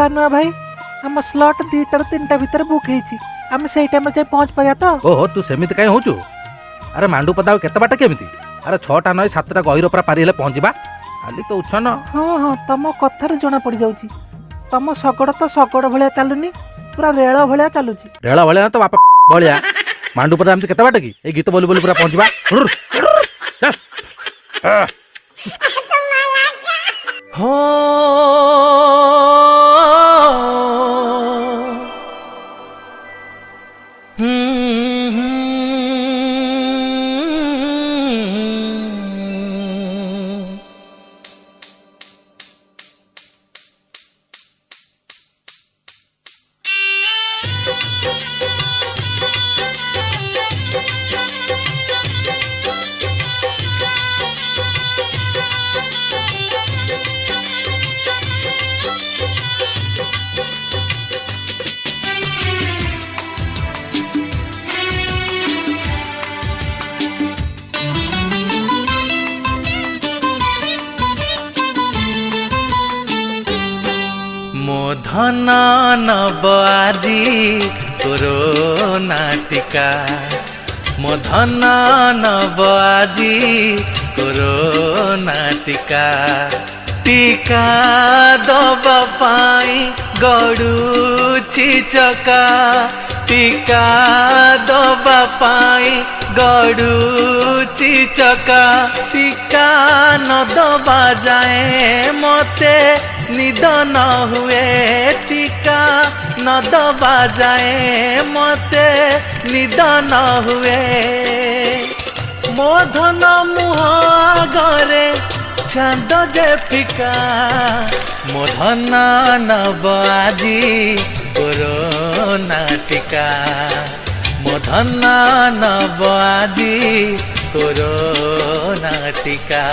बानुआ भाई हम स्लॉट 2टा 3टा भीतर बुक हेची हम सेही टाइम रे पहुंच पाया तो। ओहो तू सेमिति काई होचु? अरे मांडू पदा केते बाटा केमिति? अरे 6टा नय 7टा गहिर परा पारी हेले पहुंचीबा खाली तो उछन। हाँ हाँ तम कथार जना पड़ जाउची तम सगड़ तो सगड़ भलिया चालुनी पूरा रेल भलिया चालुची। रेल भलिया तो बापा भलिया मांडू पदा हमसे केते बाटा की ए गीत बोली बोली पूरा पहुंचीबा। धन नब आजी कोरोना टीका मो धन नब आजी कोरोना टीका टीका दबा पाई गड़ुची चका टीका दबा पाई गड़ुची चका टीका न दबा जाए मते निद न हुए टीका न दबा जाए मते निद न हुए मो धन मुह आगरे चांद जे फिका मो धन नब आजी कोरोना टीका मो धन नब आजी कोरोना टीका।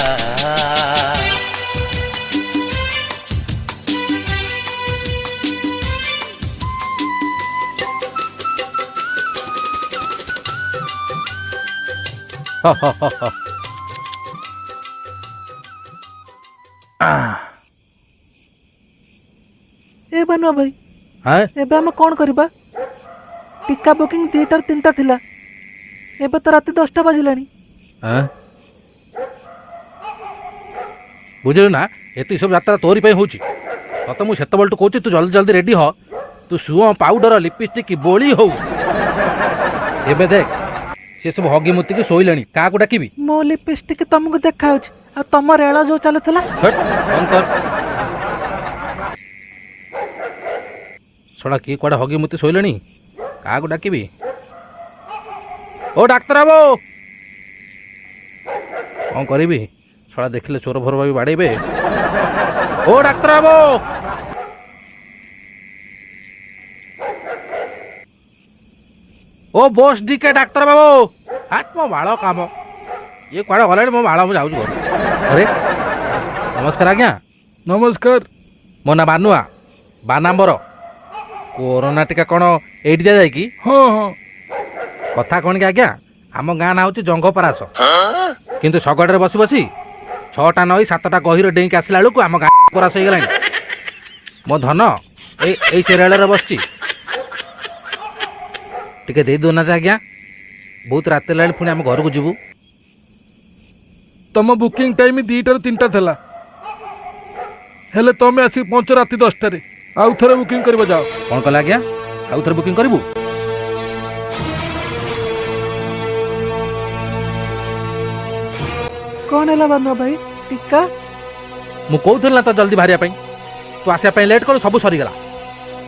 ए बानुआ भाई हां एबे हम कोन करबा टिका बुकिंग 2टा 3टा थिला एबे तो रात 10टा बजिलानी। हां बुझिलु ना एती सब यात्रा तोरी पे होची तत मु सेत बलटू कहूची तू जल्दी जल्दी रेडी हो तू सुओ पाउडर लिपस्टिक बोली हो एबे देख से सब हगी मुती के सोइलानी का को डाकीबी मो लिपस्टिक तुमको देखा होची आ तम रेला जो चलथला छड़ा किए कुआडे हगी मुती सोइलानी का को डाकीबी ओ डाक्टर बाबू कौन करीबी छड़ा देखले चोर भर भी बाड़ेबे ओ डाक्टर बाबू ओ बॉस डीके डाक्टर बाबू हाथ मो बाल काम ये कुआडे गले मो बाल मु जाऊ घर अरे नमस्कार आज्ञा नमस्कार मो ना बानुआ बानांबर कोरोना टीका कौन एठी दिया जाए कि हाँ हाँ कथा कौन कि आज्ञा आम गाँ ना हूँ जंगपरास किंतु शगड़े बसी बसी 6टा नई 7टा गहिर डेईक आसला बेलू आम गाँ परास हो गलानी मो धन ए से रेल बसची टिके दे दो ना आज्ञा बहुत रात लाग पुणी आम घर को जीवु तम बुकिंग टाइम 2टा 3टा थिला हेले तमे आसी पहुंच रात 10टा रे आउ थरे बुकिंग करबो जाओ कौन कला आज्ञा आउ थरे बुकिंग करिवु कौन है बानुआ भाई टिका मु कहूथल ना तो जल्दी बाहरिया पई तू आसिया पई लेट कर सब सरी गला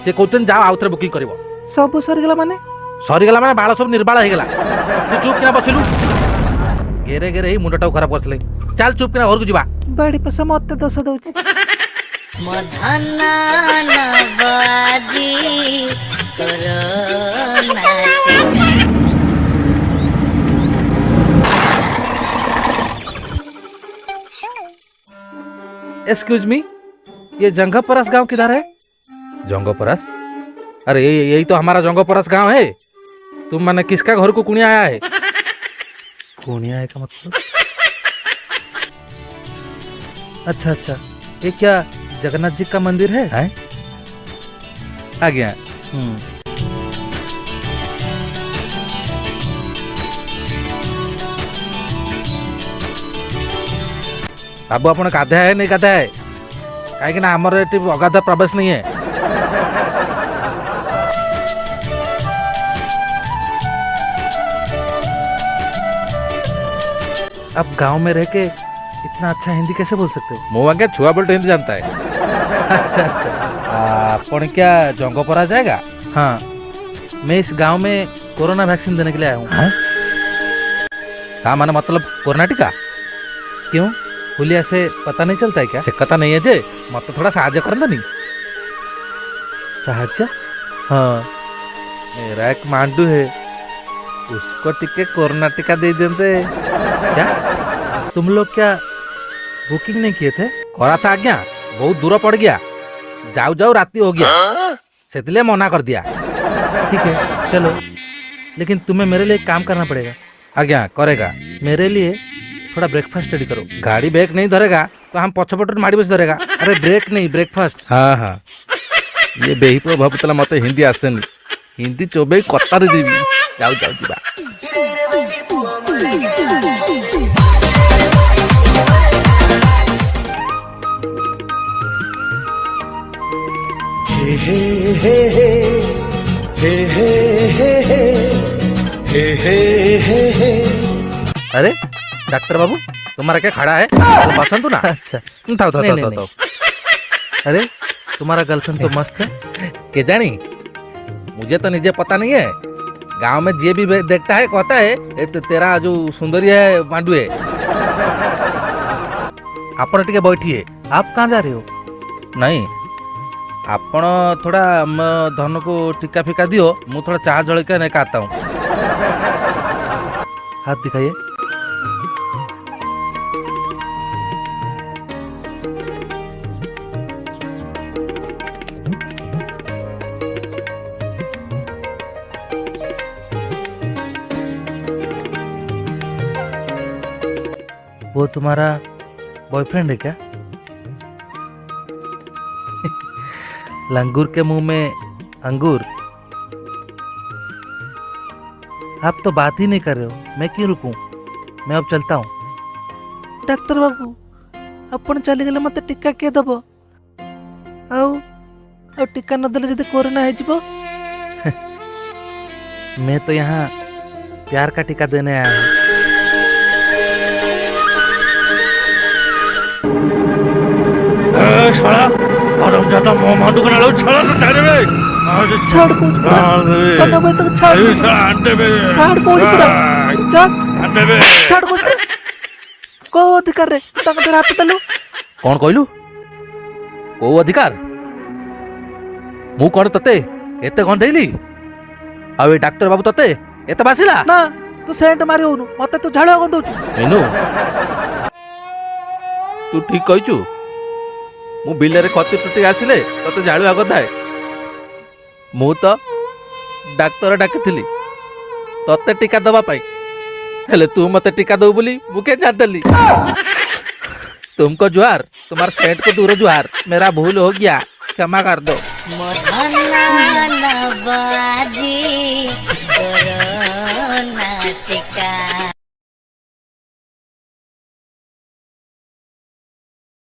से कहउतन जाओ आउ थरे बुकिंग करबो सब सरीगला माने बाल सब निर्बाल हो गला तू चुप किना बसिलु गेरे गेरे ही मुंडटा खराब करथले चल चुप किना घर को जीवा बड़ी पैसा मत दोष दउची मधना नबाजी कोरोना एक्सक्यूज मी ये जंगपरास गांव किधर है जंगपरास अरे यही तो हमारा जंगपरास गांव है तुम माने किसका घर को कुनिया आया है कुनिया है का मतलब अच्छा अच्छा ये क्या जगन्नाथ जी का मंदिर है? ଆଜ୍ଞା। ବାବୁ ଆପଣ ଗାଧାଏ ନେଇ ଗାଧାଏ କାହିଁକି ନା ଆମର ଏଠି ଅଗାଧା ପ୍ରବେଶ नहीं है। आप गांव में रह के इतना अच्छा हिंदी कैसे बोल सकते हो? ମୁଁ ଆଜ୍ଞା ଛୁଆ ବେଳଠୁ हिंदी जानता है। अच्छा अच्छा। ଆପଣ क्या जंगपरा जाएगा? हाँ, मैं इस गांव में कोरोना वैक्सीन देने के लिए आया हूँ। हाँ माने मतलब कोरोना टीका? क्यों, हुलिया से पता नहीं चलता है क्या? से कथा नहीं है जे मत थोड़ा साहाଯ୍य करंदनी। साहाଯ୍य? हाँ, मेरा एक मांडू है उसको टिके कोरोना टीका दे देते। क्या तुम लोग क्या बुकिंग नहीं किए थे? करा था आज्ञा, बहुत दूर पड़ गया, जाऊ जाऊ राती हो गया, सेतिले मना कर दिया। ठीक है चलो, लेकिन तुम्हें मेरे लिए एक काम करना पड़ेगा। आज्ञा करेगा। मेरे लिए थोड़ा ब्रेकफास्ट रेडी करो। गाड़ी ब्रेक नहीं धरेगा तो हम पछपट माड़ी बस धरेगा। अरे ब्रेक नहीं, ब्रेकफास्ट। हाँ हाँ ये बेही भावुला मत हिंदी आसेनी, हिंदी चोबई कतार देवी। जाऊ जाऊ जीवा। अरे डॉक्टर बाबू तुम्हारा क्या खड़ा है? तो बसंतु ना। अच्छा, थाओ थाओ नहीं, थाओ नहीं, थाओ। अरे तुम्हारा गर्लफ्रेंड तो मस्त है। के जानी मुझे तो निजे पता नहीं है, गांव में जे भी देखता है कहता है ये तो तेरा जो सुंदरी है मांडू है। आपण टिके बैठिए। आप कहाँ जा रहे हो? नहीं आपण थोड़ा धन को टीका फिका दियो, मैं थोड़ा चाह जलके नहीं खाता हूँ। हाथ दिखाइए। वो तुम्हारा बॉयफ्रेंड है क्या? लंगूर के मुंह में अंगूर। आप तो बात ही नहीं कर रहे हो, मैं क्यों रुकूं? मैं अब चलता हूँ। डॉक्टर बाबू अपन चली गले मत टीका किए दब? आउ टीका न देले जदि कोरोना है जीवो। मैं तो यहाँ प्यार का टीका देने आया हूँ। हरामजादा मांडू का नालो छाड़ा तो तेरे में छाड़ पूछ कन्ना भाई तो छाड़ अंडे में छाड़ पूछ पूरा छाड़ अंडे में छाड़ पूछ को अधिकार रे तक तेरा हाथ तलु कौन कहलु को अधिकार? मु कौन तते एते कौन देली? आ ए डॉक्टर बाबू तते एते बासिला ना तू सेंट मारी होनु मते तू झाड़ गन दउ। मीनू तू ठीक कहचु, मु बिलरे खती टुटी आसिले तते झाड़ू आगर दाए। मु तो डाक्तर डाकिथिली तते टीका दबा पाई, हेले तू मते टीका दउ बोली मु के जानतली। तुमको जुहार, तुम्हारे सेठ को दूर जुहार, मेरा भूल हो गया, क्षमा कर दो। मोहना नवाजी